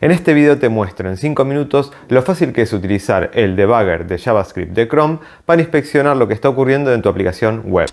En este video te muestro en 5 minutos lo fácil que es utilizar el debugger de JavaScript de Chrome para inspeccionar lo que está ocurriendo en tu aplicación web.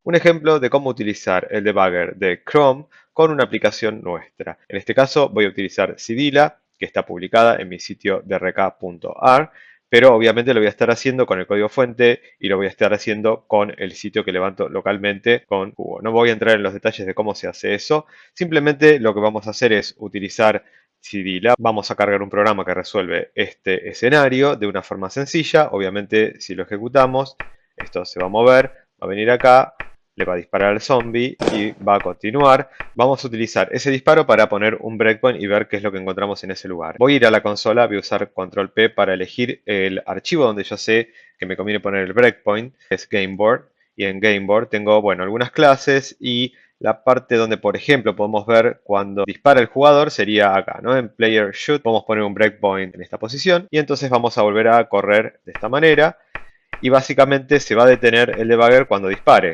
Un ejemplo de cómo utilizar el debugger de Chrome con una aplicación nuestra. En este caso voy a utilizar Cedilla, que está publicada en mi sitio drk.ar, pero obviamente lo voy a estar haciendo con el código fuente y lo voy a estar haciendo con el sitio que levanto localmente con Cubo. No voy a entrar en los detalles de cómo se hace eso, simplemente lo que vamos a hacer es utilizar Cedilla. Vamos a cargar un programa que resuelve este escenario de una forma sencilla. Obviamente si lo ejecutamos, esto se va a mover, va a venir acá, le va a disparar al zombie y va a continuar. Vamos a utilizar ese disparo para poner un breakpoint y ver qué es lo que encontramos en ese lugar. Voy a ir a la consola, voy a usar control P para elegir el archivo donde yo sé que me conviene poner el breakpoint, es Gameboard. Y en Gameboard tengo, bueno, algunas clases y la parte donde, por ejemplo, podemos ver cuando dispara el jugador sería acá, ¿no? En Player Shoot podemos poner un breakpoint en esta posición y entonces vamos a volver a correr de esta manera y básicamente se va a detener el debugger cuando dispare.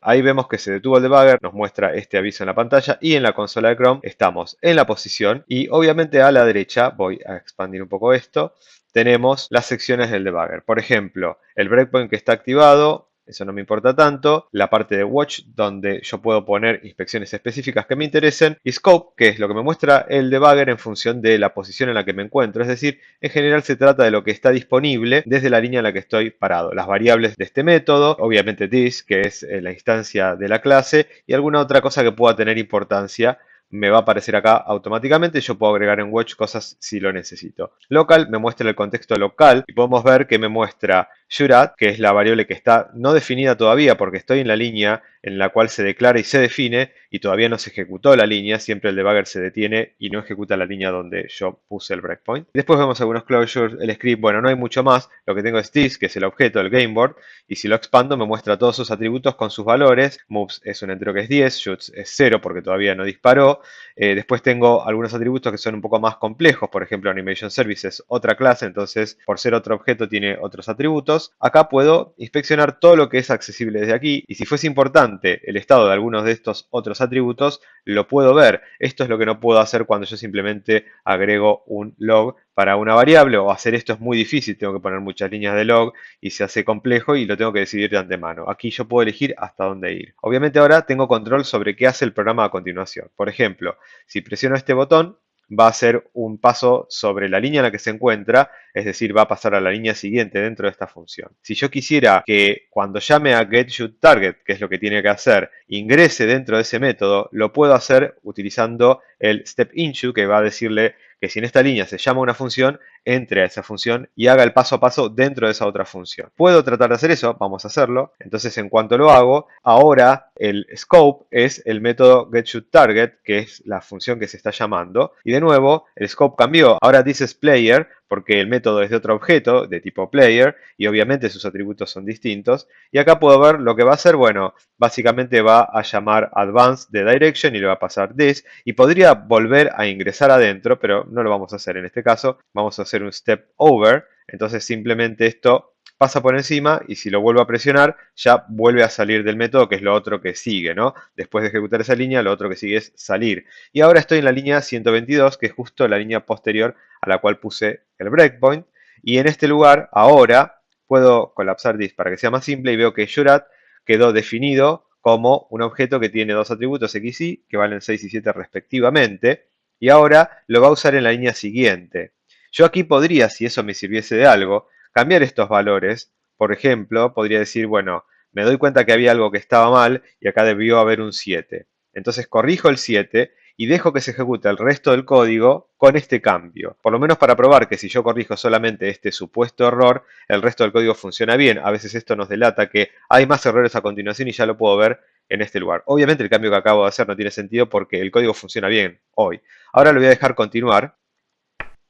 Ahí vemos que se detuvo el debugger, nos muestra este aviso en la pantalla y en la consola de Chrome estamos en la posición y obviamente a la derecha, voy a expandir un poco esto, tenemos las secciones del debugger. Por ejemplo, el breakpoint que está activado, eso no me importa tanto, la parte de Watch donde yo puedo poner inspecciones específicas que me interesen y Scope, que es lo que me muestra el debugger en función de la posición en la que me encuentro. Es decir, en general se trata de lo que está disponible desde la línea en la que estoy parado. Las variables de este método, obviamente this, que es la instancia de la clase, y alguna otra cosa que pueda tener importancia me va a aparecer acá automáticamente. Yo puedo agregar en Watch cosas si lo necesito. Local me muestra el contexto local y podemos ver que me muestra should@, que es la variable que está no definida todavía porque estoy en la línea en la cual se declara y se define y todavía no se ejecutó la línea. Siempre el debugger se detiene y no ejecuta la línea donde yo puse el breakpoint. Después vemos algunos closures, el script, bueno, no hay mucho más. Lo que tengo es this, que es el objeto del gameboard, y si lo expando me muestra todos sus atributos con sus valores. Moves es un entero que es 10, shoots es 0 porque todavía no disparó. Después tengo algunos atributos que son un poco más complejos, por ejemplo Animation Service es otra clase, entonces por ser otro objeto tiene otros atributos. Acá puedo inspeccionar todo lo que es accesible desde aquí y si fuese importante el estado de algunos de estos otros atributos, lo puedo ver. Esto es lo que no puedo hacer cuando yo simplemente agrego un log para una variable, o hacer esto es muy difícil, tengo que poner muchas líneas de log y se hace complejo y lo tengo que decidir de antemano. Aquí yo puedo elegir hasta dónde ir. Obviamente ahora tengo control sobre qué hace el programa a continuación. Por ejemplo, si presiono este botón, va a hacer un paso sobre la línea en la que se encuentra, es decir, va a pasar a la línea siguiente dentro de esta función. Si yo quisiera que cuando llame a getShootTarget, que es lo que tiene que hacer, ingrese dentro de ese método, lo puedo hacer utilizando el step_into, que va a decirle que si en esta línea se llama una función, entre a esa función y haga el paso a paso dentro de esa otra función. ¿Puedo tratar de hacer eso? Vamos a hacerlo. Entonces, en cuanto lo hago, ahora el scope es el método getShootTarget, que es la función que se está llamando. Y de nuevo, el scope cambió. Ahora dice player, porque el método es de otro objeto, de tipo player, y obviamente sus atributos son distintos. Y acá puedo ver lo que va a hacer. Bueno, básicamente va a llamar advanced de direction y le va a pasar this. Y podría volver a ingresar adentro, pero no lo vamos a hacer en este caso. Vamos a hacer un step over. Entonces simplemente esto pasa por encima y si lo vuelvo a presionar ya vuelve a salir del método, que es lo otro que sigue, ¿no? Después de ejecutar esa línea, lo otro que sigue es salir. Y ahora estoy en la línea 122, que es justo la línea posterior a la cual puse el breakpoint. Y en este lugar, ahora, puedo colapsar this para que sea más simple y veo que should@ quedó definido como un objeto que tiene dos atributos x y, que valen 6 y 7 respectivamente. Y ahora lo va a usar en la línea siguiente. Yo aquí podría, si eso me sirviese de algo, cambiar estos valores. Por ejemplo, podría decir, bueno, me doy cuenta que había algo que estaba mal y acá debió haber un 7. Entonces corrijo el 7 y dejo que se ejecute el resto del código con este cambio. Por lo menos para probar que si yo corrijo solamente este supuesto error, el resto del código funciona bien. A veces esto nos delata que hay más errores a continuación y ya lo puedo ver en este lugar. Obviamente el cambio que acabo de hacer no tiene sentido porque el código funciona bien hoy. Ahora lo voy a dejar continuar.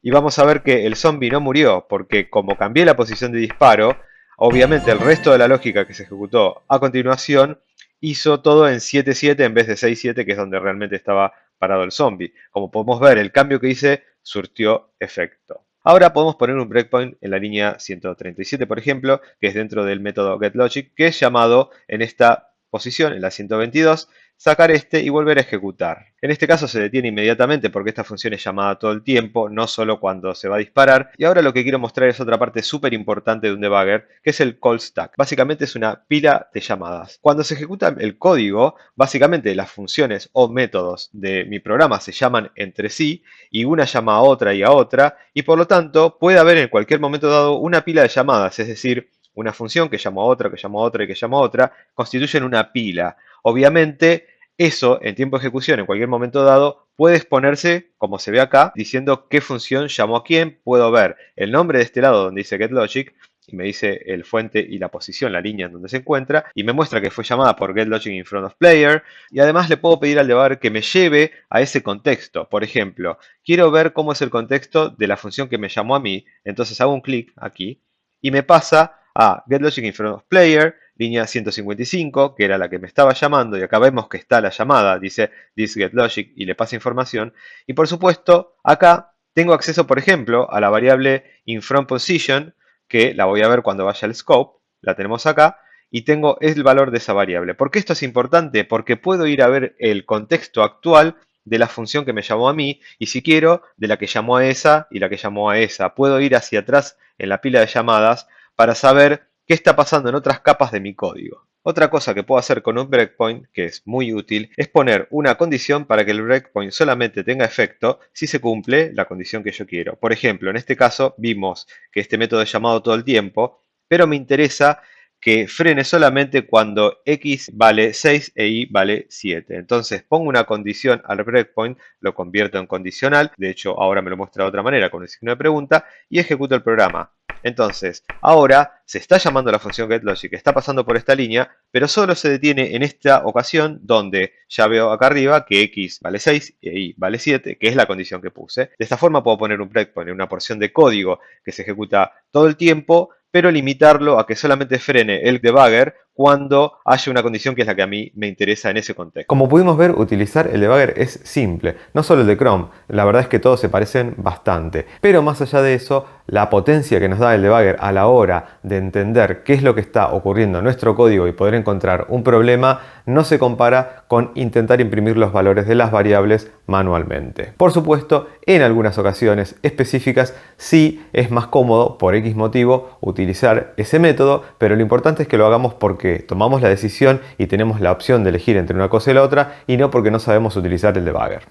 Y vamos a ver que el zombie no murió, porque como cambié la posición de disparo, obviamente el resto de la lógica que se ejecutó a continuación hizo todo en 7-7 en vez de 6-7, que es donde realmente estaba parado el zombie. Como podemos ver, el cambio que hice surtió efecto. Ahora podemos poner un breakpoint en la línea 137, por ejemplo, que es dentro del método getLogic, que es llamado en esta posición, en la 122, sacar este y volver a ejecutar. En este caso se detiene inmediatamente porque esta función es llamada todo el tiempo, no solo cuando se va a disparar. Y ahora lo que quiero mostrar es otra parte súper importante de un debugger, que es el call stack. Básicamente es una pila de llamadas. Cuando se ejecuta el código, básicamente las funciones o métodos de mi programa se llaman entre sí y una llama a otra y a otra, y por lo tanto puede haber en cualquier momento dado una pila de llamadas, es decir, una función que llama a otra, que llama a otra y que llama a otra, constituyen una pila. Obviamente, eso en tiempo de ejecución, en cualquier momento dado, puede exponerse, como se ve acá, diciendo qué función llamó a quién. Puedo ver el nombre de este lado donde dice getLogic y me dice el fuente y la posición, la línea en donde se encuentra, y me muestra que fue llamada por getLogic in front of player, y además le puedo pedir al debugger que me lleve a ese contexto. Por ejemplo, quiero ver cómo es el contexto de la función que me llamó a mí, entonces hago un clic aquí y me pasa a getLogic in front of player, línea 155, que era la que me estaba llamando, y acá vemos que está la llamada, dice this getLogic y le pasa información. Y por supuesto, acá tengo acceso, por ejemplo, a la variable inFromPosition, que la voy a ver cuando vaya al scope, la tenemos acá, y tengo el valor de esa variable. ¿Por qué esto es importante? Porque puedo ir a ver el contexto actual de la función que me llamó a mí, y si quiero, de la que llamó a esa y la que llamó a esa. Puedo ir hacia atrás en la pila de llamadas para saber qué está pasando en otras capas de mi código. Otra cosa que puedo hacer con un breakpoint, que es muy útil, es poner una condición para que el breakpoint solamente tenga efecto si se cumple la condición que yo quiero. Por ejemplo, en este caso vimos que este método es llamado todo el tiempo, pero me interesa que frene solamente cuando x vale 6 e y vale 7. Entonces pongo una condición al breakpoint, lo convierto en condicional, de hecho ahora me lo muestra de otra manera con el signo de pregunta, y ejecuto el programa. Entonces, ahora se está llamando la función getLogic, está pasando por esta línea, pero solo se detiene en esta ocasión donde ya veo acá arriba que x vale 6 y y vale 7, que es la condición que puse. De esta forma puedo poner un breakpoint en una porción de código que se ejecuta todo el tiempo, pero limitarlo a que solamente frene el debugger cuando haya una condición que es la que a mí me interesa en ese contexto. Como pudimos ver, utilizar el debugger es simple, no solo el de Chrome, la verdad es que todos se parecen bastante. Pero más allá de eso, la potencia que nos da el debugger a la hora de entender qué es lo que está ocurriendo en nuestro código y poder encontrar un problema no se compara con intentar imprimir los valores de las variables manualmente. Por supuesto, en algunas ocasiones específicas sí es más cómodo por X motivo utilizar ese método, pero lo importante es que lo hagamos porque tomamos la decisión y tenemos la opción de elegir entre una cosa y la otra y no porque no sabemos utilizar el debugger.